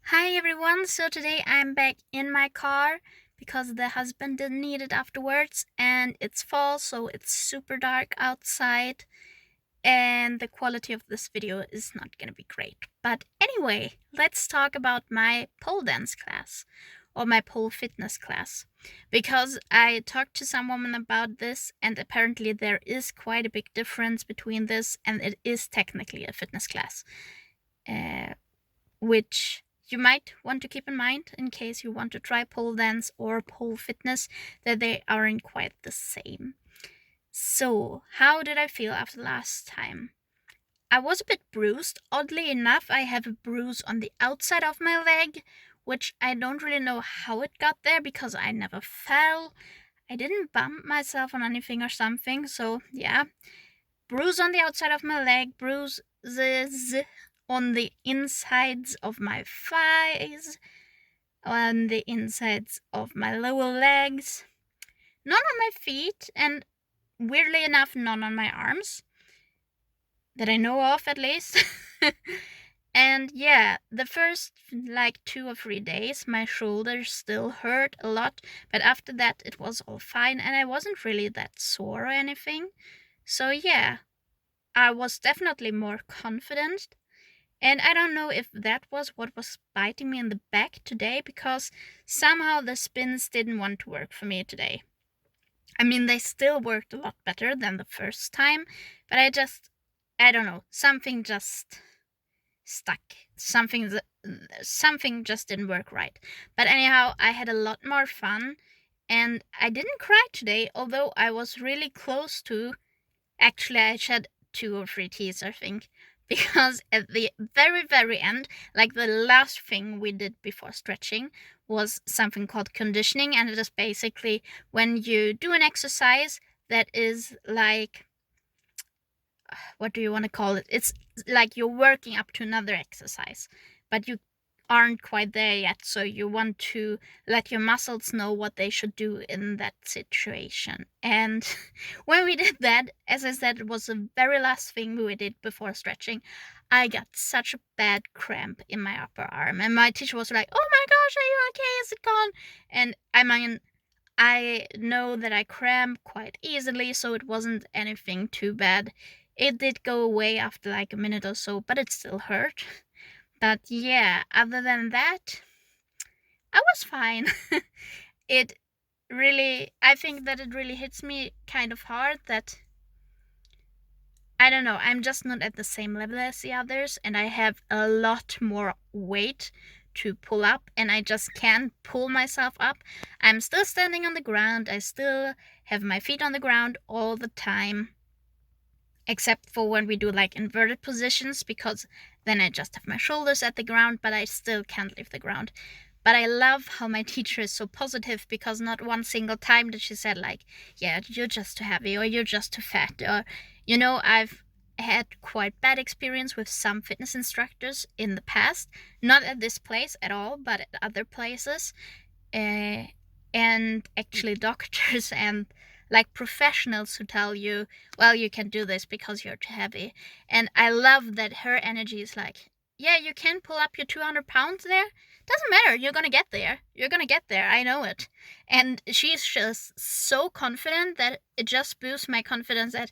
Hi everyone, so today I'm back in my car because the husband didn't need it afterwards, and it's fall, so it's super dark outside, and the quality of this video is not gonna be great. But anyway, let's talk about my pole dance class or my pole fitness class because I talked to some woman about this, and apparently there is quite a big difference between this and it is technically a fitness class. Which you might want to keep in mind in case you want to try pole dance or pole fitness, that they aren't quite the same. So, how did I feel after last time? I was a bit bruised. Oddly enough, I have a bruise on the outside of my leg, which I don't really know how it got there because I never fell. I didn't bump myself on anything or something, so yeah. Bruise on the outside of my leg, bruises on the insides of my thighs, on the insides of my lower legs, none on my feet, and weirdly enough, none on my arms. That I know of, at least. And yeah, the first like 2 or 3 days, my shoulders still hurt a lot, but after that, it was all fine, and I wasn't really that sore or anything. So yeah, I was definitely more confident. And I don't know if that was what was biting me in the back today, because somehow the spins didn't want to work for me today. I mean, they still worked a lot better than the first time, but I don't know, something just stuck. Something just didn't work right. But anyhow, I had a lot more fun, and I didn't cry today, although I was really close to. Actually, I shed 2 or 3 tears, I think, because at the very, very end, like the last thing we did before stretching, was something called conditioning, and it is basically when you do an exercise that is like, what do you want to call it? It's like you're working up to another exercise, but you aren't quite there yet, so you want to let your muscles know what they should do in that situation. And when we did that, as I said, it was the very last thing we did before stretching. I got such a bad cramp in my upper arm, and my teacher was like, "Oh my gosh, are you okay? Is it gone?" And I mean, I know that I cramp quite easily, so it wasn't anything too bad. It did go away after like a minute or so, but it still hurt. But yeah, other than that, I was fine. It I think that it really hits me kind of hard that, I don't know, I'm just not at the same level as the others, and I have a lot more weight to pull up, and I just can't pull myself up. I'm still standing on the ground, I still have my feet on the ground all the time, except for when we do like inverted positions, because then I just have my shoulders at the ground, but I still can't leave the ground. But I love how my teacher is so positive, because not one single time did she said like, yeah, you're just too heavy, or you're just too fat, or I've had quite bad experience with some fitness instructors in the past, not at this place at all, but at other places, uh, and actually doctors and like professionals who tell you, well, you can do this because you're too heavy. And I love that her energy is like, yeah, you can pull up your 200 pounds there. Doesn't matter, you're gonna get there. You're gonna get there, I know it. And she's just so confident that it just boosts my confidence that,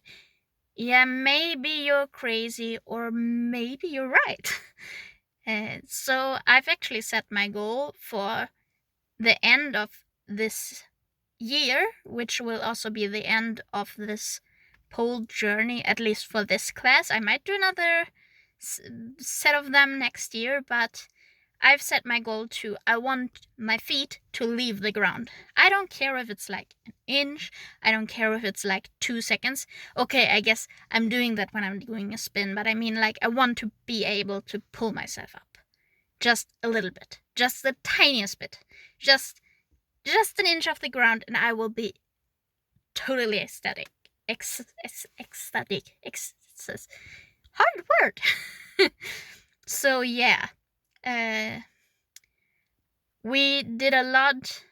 yeah, maybe you're crazy or maybe you're right. So I've actually set my goal for the end of this year, which will also be the end of this pole journey, at least for this class. I might do another set of them next year, but I've set my goal to, I want my feet to leave the ground. I don't care if it's like an inch, I don't care if it's like 2 seconds. Okay, I guess I'm doing that when I'm doing a spin, but I mean, like, I want to be able to pull myself up. Just a little bit. Just the tiniest bit. Just an inch off the ground, and I will be totally ecstatic. Ecstatic. Hard word. So yeah, uh, we did a lot.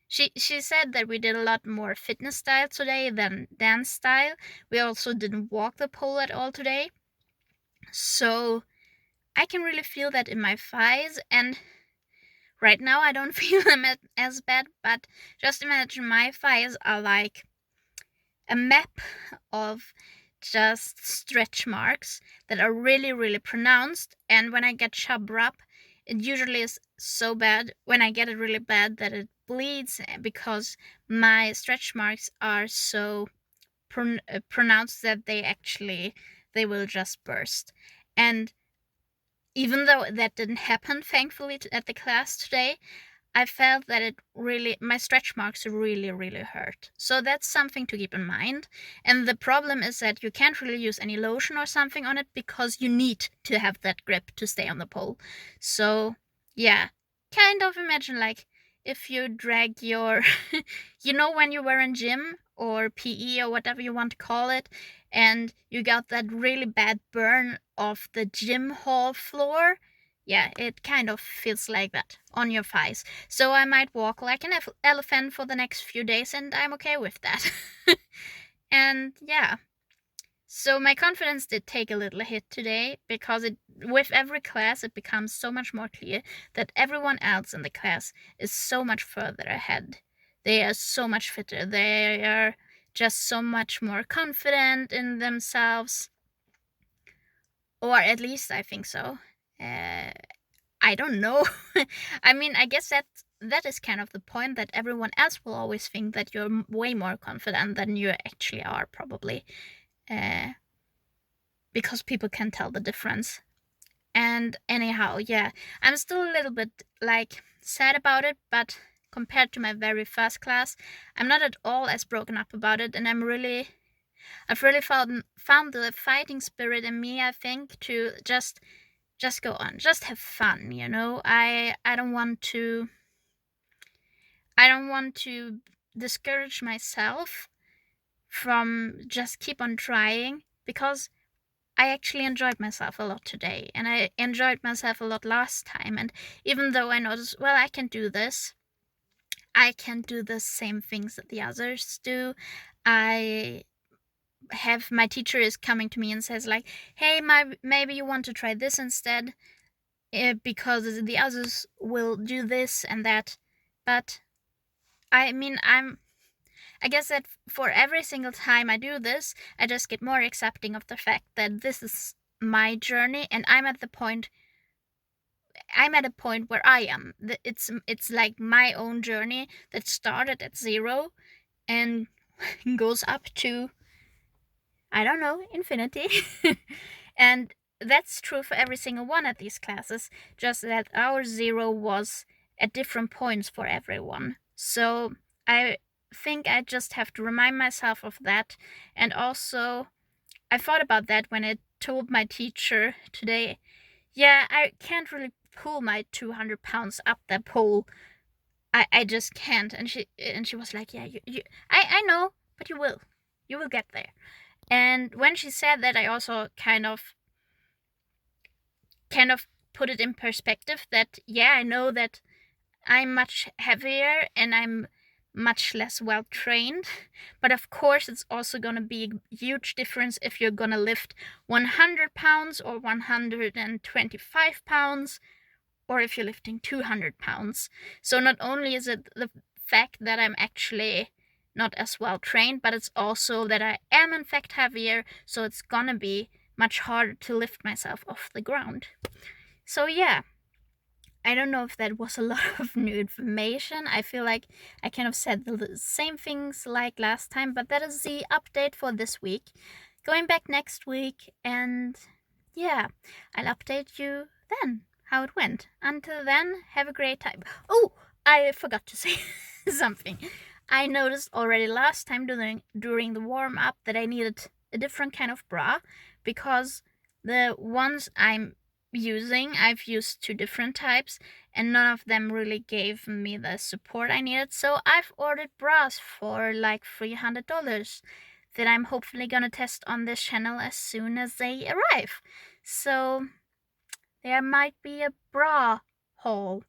She said that we did a lot more fitness style today than dance style. We also didn't walk the pole at all today, so I can really feel that in my thighs. And Right now, I don't feel them as bad, but just imagine my thighs are like a map of just stretch marks that are really, really pronounced. And when I get chub rub, it usually is so bad when I get it really bad that it bleeds because my stretch marks are so pronounced that they will just burst. And even though that didn't happen, thankfully, at the class today, I felt that my stretch marks really, really hurt. So that's something to keep in mind. And the problem is that you can't really use any lotion or something on it because you need to have that grip to stay on the pole. So, yeah, kind of imagine like if you drag your, when you were in gym or PE or whatever you want to call it, and you got that really bad burn of the gym hall floor. Yeah, it kind of feels like that on your thighs. So I might walk like an elephant for the next few days, and I'm okay with that. And yeah, so my confidence did take a little hit today because with every class it becomes so much more clear that everyone else in the class is so much further ahead. They are so much fitter. They are just so much more confident in themselves, or at least I think so. I don't know. I mean, I guess that is kind of the point, that everyone else will always think that you're way more confident than you actually are, probably, because people can tell the difference. And anyhow, yeah, I'm still a little bit like sad about it, but compared to my very first class, I'm not at all as broken up about it, and I've really found the fighting spirit in me, I think, to just go on, just have fun, I don't want to discourage myself from just keep on trying, because I actually enjoyed myself a lot today, and I enjoyed myself a lot last time. And even though I noticed, well, I can do the same things that the others do. My teacher is coming to me and says like, hey, maybe you want to try this instead, because the others will do this and that. But I mean, I guess that for every single time I do this, I just get more accepting of the fact that this is my journey, and I'm at a point where I am. It's like my own journey that started at 0 and goes up to, I don't know, infinity. And that's true for every single one of these classes, just that our 0 was at different points for everyone. So I think I just have to remind myself of that. And also, I thought about that when I told my teacher today, yeah, I can't really pull my 200 pounds up that pole. I just can't. And she was like, yeah, I know, but you will get there. And when she said that, I also kind of put it in perspective that, yeah, I know that I'm much heavier and I'm much less well trained, but of course it's also going to be a huge difference if you're going to lift 100 pounds or 125 pounds, or if you're lifting 200 pounds. So not only is it the fact that I'm actually not as well trained, but it's also that I am in fact heavier, so it's gonna be much harder to lift myself off the ground. So yeah, I don't know if that was a lot of new information. I feel like I kind of said the same things like last time, but that is the update for this week. Going back next week, and yeah, I'll update you then how it went. Until then, have a great time. Oh, I forgot to say something. I noticed already last time during the warm up that I needed a different kind of bra, because the ones I've used 2 different types, and none of them really gave me the support I needed. So I've ordered bras for like $300 that I'm hopefully gonna test on this channel as soon as they arrive. So there might be a bra haul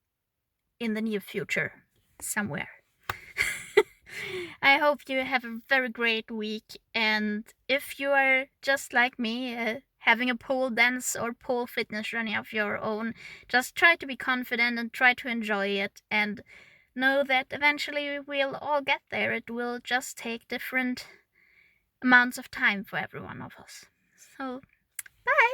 in the near future somewhere. I hope you have a very great week, and if you are just like me, having a pole dance or pole fitness journey of your own. Just try to be confident and try to enjoy it, and know that eventually we'll all get there. It will just take different amounts of time for every one of us. So, bye!